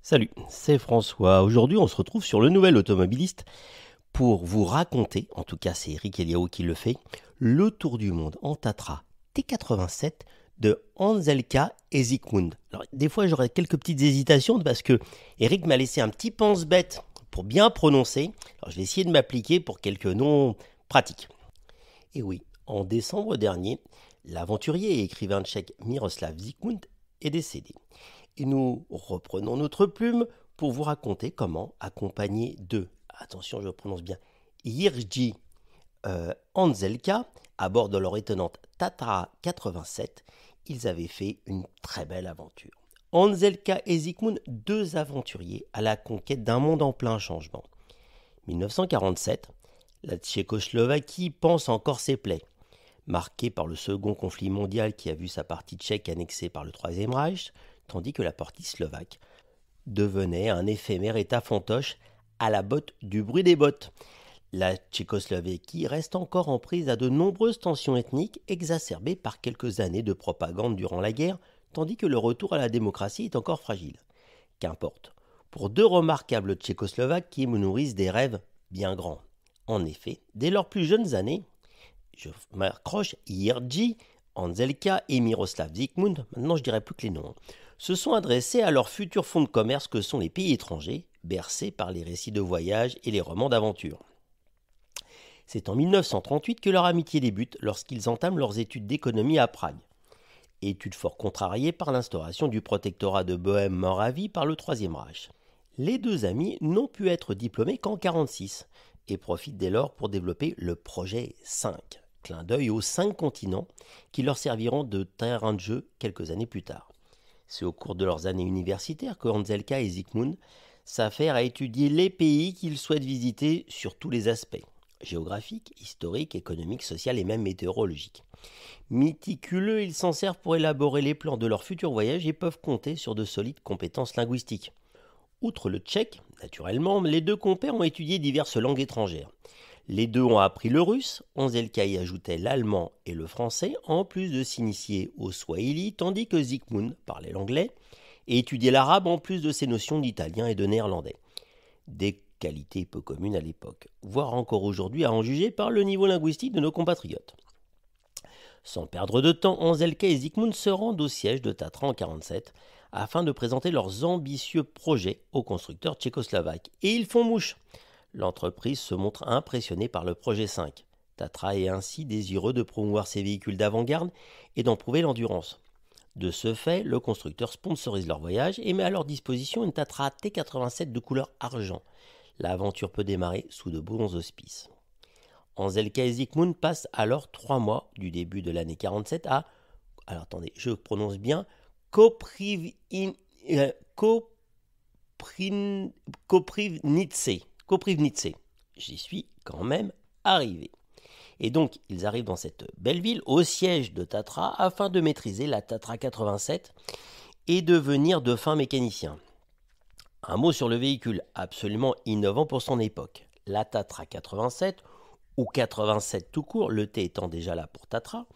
Salut, c'est François. Aujourd'hui, on se retrouve sur le Nouvel Automobiliste pour vous raconter, en tout cas c'est Eric Eliaou qui le fait, le tour du monde en Tatra T87 de Hanzelka et Zygmunt. Alors, des fois, j'aurais quelques petites hésitations parce que Eric m'a laissé un petit pense-bête pour bien prononcer. Alors, je vais essayer de m'appliquer pour quelques noms pratiques. Et oui, en décembre dernier, l'aventurier et écrivain tchèque Miroslav Zygmunt est décédé. Et nous reprenons notre plume pour vous raconter comment, accompagné de, attention je prononce bien, Jiří Hanzelka, à bord de leur étonnante Tatra 87, ils avaient fait une très belle aventure. Hanzelka et Zygmunt, deux aventuriers à la conquête d'un monde en plein changement. 1947, la Tchécoslovaquie pense encore ses plaies. Marquée par le second conflit mondial qui a vu sa partie tchèque annexée par le Troisième Reich, tandis que la partie slovaque devenait un éphémère état fantoche à la botte du bruit des bottes. La Tchécoslovaquie reste encore en prise à de nombreuses tensions ethniques exacerbées par quelques années de propagande durant la guerre, tandis que le retour à la démocratie est encore fragile. Qu'importe, pour deux remarquables Tchécoslovaques qui nourrissent des rêves bien grands. En effet, dès leurs plus jeunes années, je m'accroche, Jiří Hanzelka et Miroslav Zygmunt, maintenant je dirai plus que les noms, se sont adressés à leurs futurs fonds de commerce que sont les pays étrangers, bercés par les récits de voyage et les romans d'aventure. C'est en 1938 que leur amitié débute lorsqu'ils entament leurs études d'économie à Prague. Études fort contrariées par l'instauration du protectorat de Bohême-Moravie par le Troisième Reich. Les deux amis n'ont pu être diplômés qu'en 1946 et profitent dès lors pour développer le projet 5, clin d'œil aux 5 continents qui leur serviront de terrain de jeu quelques années plus tard. C'est au cours de leurs années universitaires que Hanzelka et Zygmunt s'affairent à étudier les pays qu'ils souhaitent visiter sur tous les aspects, géographiques, historiques, économiques, sociaux et même météorologiques. Méticuleux, ils s'en servent pour élaborer les plans de leur futur voyage et peuvent compter sur de solides compétences linguistiques. Outre le tchèque, naturellement, les deux compères ont étudié diverses langues étrangères. Les deux ont appris le russe, Hanzelka y ajoutait l'allemand et le français, en plus de s'initier au swahili, tandis que Zygmunt parlait l'anglais et étudiait l'arabe en plus de ses notions d'italien et de néerlandais. Des qualités peu communes à l'époque, voire encore aujourd'hui à en juger par le niveau linguistique de nos compatriotes. Sans perdre de temps, Hanzelka et Zygmunt se rendent au siège de Tatra en 1947 afin de présenter leurs ambitieux projets aux constructeurs tchécoslovaques. Et ils font mouche. L'entreprise se montre impressionnée par le projet 5. Tatra est ainsi désireux de promouvoir ses véhicules d'avant-garde et d'en prouver l'endurance. De ce fait, le constructeur sponsorise leur voyage et met à leur disposition une Tatra T87 de couleur argent. L'aventure peut démarrer sous de bons auspices. Hanzelka et Zygmunt passent alors 3 mois du début de l'année 47 à, alors attendez, je prononce bien, Koprivnice. J'y suis quand même arrivé. Et donc, ils arrivent dans cette belle ville, au siège de Tatra, afin de maîtriser la Tatra 87 et devenir de fins mécaniciens. Un mot sur le véhicule, absolument innovant pour son époque. La Tatra 87, ou 87 tout court, le T étant déjà là pour Tatra,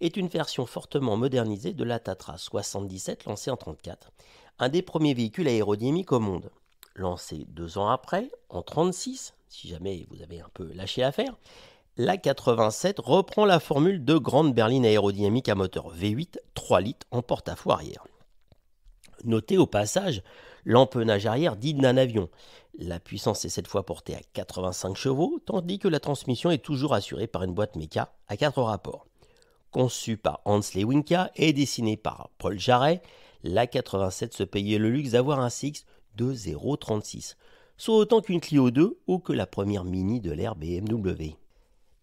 est une version fortement modernisée de la Tatra 77 lancée en 1934, un des premiers véhicules aérodynamiques au monde. Lancé 2 ans après, en 1936, si jamais vous avez un peu lâché l'affaire, la 87 reprend la formule de grande berline aérodynamique à moteur V8 3 litres en porte-à-faux arrière. Notez au passage l'empennage arrière digne d'un avion. La puissance est cette fois portée à 85 chevaux, tandis que la transmission est toujours assurée par une boîte méca à 4 rapports. Conçue par Hans Lewinka et dessinée par Paul Jarret, la 87 se payait le luxe d'avoir un CX de 0,36, soit autant qu'une Clio 2 ou que la première Mini de l'ère BMW.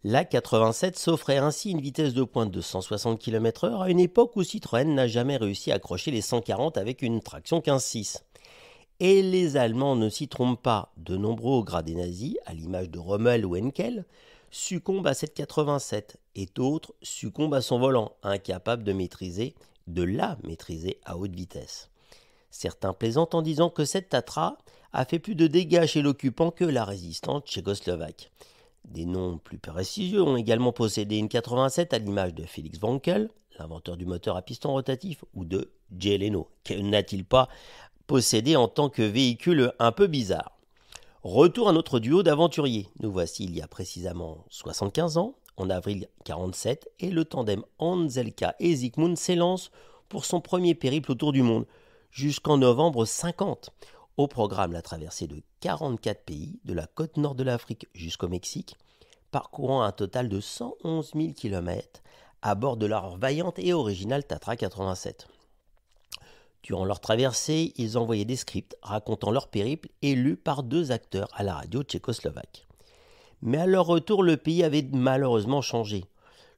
La 87 s'offrait ainsi une vitesse de pointe de 160 km/h à une époque où Citroën n'a jamais réussi à accrocher les 140 avec une traction 15.6. Et les Allemands ne s'y trompent pas, de nombreux hauts gradés nazis, à l'image de Rommel ou Henkel, succombent à cette 87 et d'autres succombent à son volant, incapables de la maîtriser à haute vitesse. Certains plaisantent en disant que cette Tatra a fait plus de dégâts chez l'occupant que la résistante tchécoslovaque. Des noms plus prestigieux ont également possédé une 87 à l'image de Felix Wankel, l'inventeur du moteur à piston rotatif, ou de Jay Leno. Que n'a-t-il pas possédé en tant que véhicule un peu bizarre. Retour à notre duo d'aventuriers. Nous voici il y a précisément 75 ans, en avril 47, et le tandem Hanzelka et Zygmunt s'élance pour son premier périple autour du monde, jusqu'en novembre 50. Au programme, la traversée de 44 pays, de la côte nord de l'Afrique jusqu'au Mexique, parcourant un total de 111 000 km à bord de leur vaillante et originale Tatra 87. Durant leur traversée, ils envoyaient des scripts racontant leur périple et lus par 2 acteurs à la radio tchécoslovaque. Mais à leur retour, le pays avait malheureusement changé.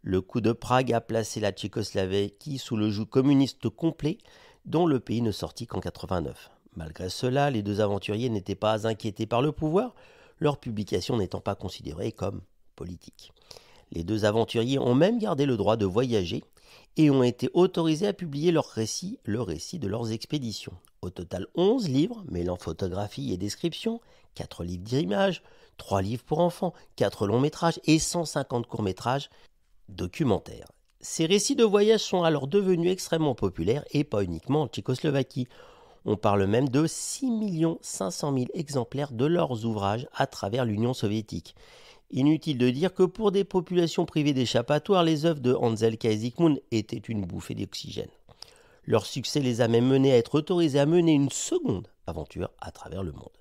Le coup de Prague a placé la Tchécoslovaquie sous le joug communiste complet, dont le pays ne sortit qu'en 89. Malgré cela, les 2 aventuriers n'étaient pas inquiétés par le pouvoir, leur publication n'étant pas considérée comme politique. Les 2 aventuriers ont même gardé le droit de voyager et ont été autorisés à publier le récit de leurs expéditions. Au total 11 livres, mêlant photographie et description, 4 livres d'images, 3 livres pour enfants, 4 longs métrages et 150 courts métrages documentaires. Ces récits de voyage sont alors devenus extrêmement populaires et pas uniquement en Tchécoslovaquie. On parle même de 6 500 000 exemplaires de leurs ouvrages à travers l'Union soviétique. Inutile de dire que pour des populations privées d'échappatoire, les œuvres de Hanzelka et Zygmunt étaient une bouffée d'oxygène. Leur succès les a même menés à être autorisés à mener une seconde aventure à travers le monde.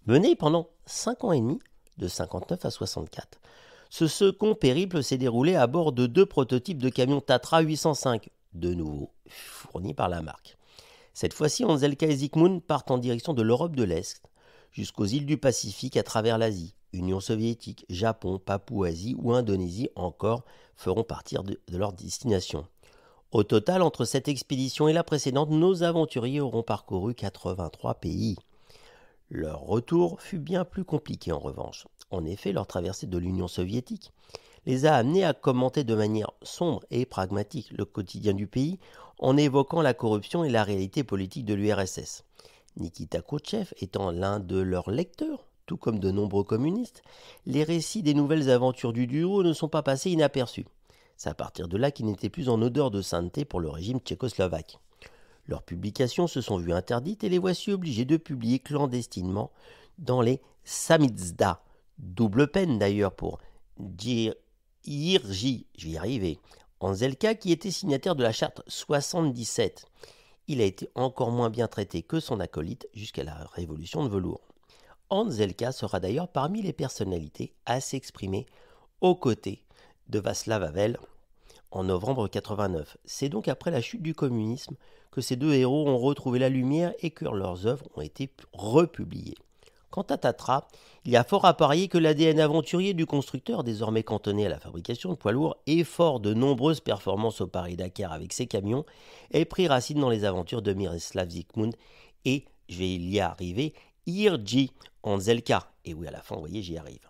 Menée pendant 5 ans et demi, de 59 à 64, ce second périple s'est déroulé à bord de 2 prototypes de camions Tatra 805, de nouveau fournis par la marque. Cette fois-ci, Hanzelka et Zygmunt partent en direction de l'Europe de l'Est, jusqu'aux îles du Pacifique à travers l'Asie. Union soviétique, Japon, Papouasie ou Indonésie encore feront partie de leur destination. Au total, entre cette expédition et la précédente, nos aventuriers auront parcouru 83 pays. Leur retour fut bien plus compliqué en revanche. En effet, leur traversée de l'Union soviétique les a amenés à commenter de manière sombre et pragmatique le quotidien du pays en évoquant la corruption et la réalité politique de l'URSS. Nikita Khrouchtchev étant l'un de leurs lecteurs, tout comme de nombreux communistes, les récits des nouvelles aventures du duo ne sont pas passés inaperçus. C'est à partir de là qu'ils n'étaient plus en odeur de sainteté pour le régime tchécoslovaque. Leurs publications se sont vues interdites et les voici obligés de publier clandestinement dans les samizdat, double peine d'ailleurs pour Jirji, je vais y arriver, Hanzelka qui était signataire de la charte 77. Il a été encore moins bien traité que son acolyte jusqu'à la révolution de velours. Hanzelka sera d'ailleurs parmi les personnalités à s'exprimer aux côtés de Václav Havel en novembre 89. C'est donc après la chute du communisme que ces 2 héros ont retrouvé la lumière et que leurs œuvres ont été republiées. Quant à Tatra, il y a fort à parier que l'ADN aventurier du constructeur, désormais cantonné à la fabrication de poids lourds et fort de nombreuses performances au Paris-Dakar avec ses camions, ait pris racine dans les aventures de Miroslav Zygmunt et, je vais y arriver, Jirji Hanzelka. Et oui, à la fin, vous voyez, j'y arrive.